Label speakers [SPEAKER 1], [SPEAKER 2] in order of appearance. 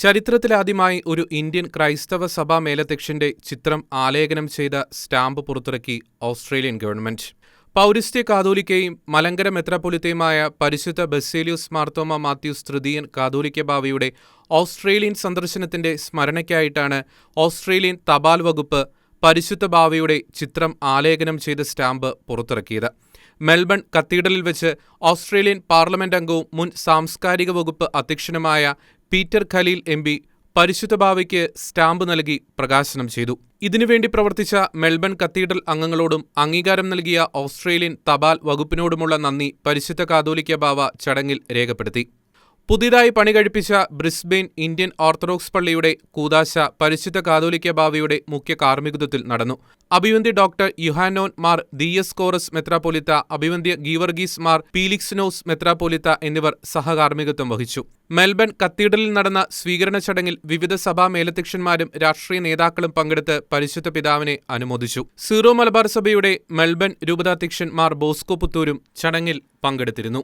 [SPEAKER 1] ചരിത്രത്തിലാദ്യമായി ഒരു ഇന്ത്യൻ ക്രൈസ്തവ സഭാ മേലധ്യക്ഷന്റെ ചിത്രം ആലേഖനം ചെയ്ത സ്റ്റാമ്പ് പുറത്തിറക്കി ഓസ്ട്രേലിയൻ ഗവൺമെന്റ്. പൗരസ്ത്യ കാതോലിക്കയും മലങ്കര മെത്രാപ്പൊലീത്തയുമായ പരിശുദ്ധ ബസേലിയോസ് മാർത്തോമാ മാത്യൂസ് തൃതീയൻ കാതോലിക്ക ബാവയുടെ ഓസ്ട്രേലിയൻ സന്ദർശനത്തിന്റെ സ്മരണയ്ക്കായിട്ടാണ് ഓസ്ട്രേലിയൻ തപാൽ വകുപ്പ് പരിശുദ്ധ ബാവയുടെ ചിത്രം ആലേഖനം ചെയ്ത സ്റ്റാമ്പ് പുറത്തിറക്കിയത്. മെൽബൺ കത്തീഡ്രലിൽ വെച്ച് ഓസ്ട്രേലിയൻ പാർലമെന്റ് അംഗവും മുൻ സാംസ്കാരിക വകുപ്പ് അധ്യക്ഷനുമായ പീറ്റർ ഖലീൽ എം.പി. പരിശുദ്ധ ബാവയ്ക്ക് സ്റ്റാമ്പ് നൽകി പ്രകാശനം ചെയ്തു. ഇതിനുവേണ്ടി പ്രവർത്തിച്ച മെൽബൺ കത്തീഡ്രൽ അംഗങ്ങളോടും അംഗീകാരം നൽകിയ ഓസ്ട്രേലിയൻ തപാൽ വകുപ്പിനോടുമുള്ള നന്ദി പരിശുദ്ധ കാതോലിക്ക ബാവ ചടങ്ങിൽ രേഖപ്പെടുത്തി. പുതിയതായി പണി കഴിപ്പിച്ച ബ്രിസ്ബെയിൻ ഇന്ത്യൻ ഓർത്തഡോക്സ് പള്ളിയുടെ കൂദാശ പരിശുദ്ധ കാതോലിക്ക ബാവയുടെ മുഖ്യ കാർമ്മികത്വത്തിൽ നടന്നു. അഭിവന്ദ്യ ഡോക്ടർ യുഹാനോൻ മാർ ദിയസ്കോറസ് മെത്രാപ്പൊലീത്ത, അഭിവന്ദ്യ ഗീവർഗീസ് മാർ പീലിക്സിനോസ് മെത്രാപ്പൊലീത്ത എന്നിവർ സഹകാർമ്മികത്വം വഹിച്ചു. മെൽബൺ കത്തീഡ്രലിൽ നടന്ന സ്വീകരണ ചടങ്ങിൽ വിവിധ സഭാ മേലധ്യക്ഷന്മാരും രാഷ്ട്രീയ നേതാക്കളും പങ്കെടുത്ത് പരിശുദ്ധ പിതാവിനെ അനുമോദിച്ചു. സീറോ മലബാർ സഭയുടെ മെൽബൺ രൂപതാധ്യക്ഷൻ മാർ ബോസ്കോ പുത്തൂരും ചടങ്ങിൽ പങ്കെടുത്തിരുന്നു.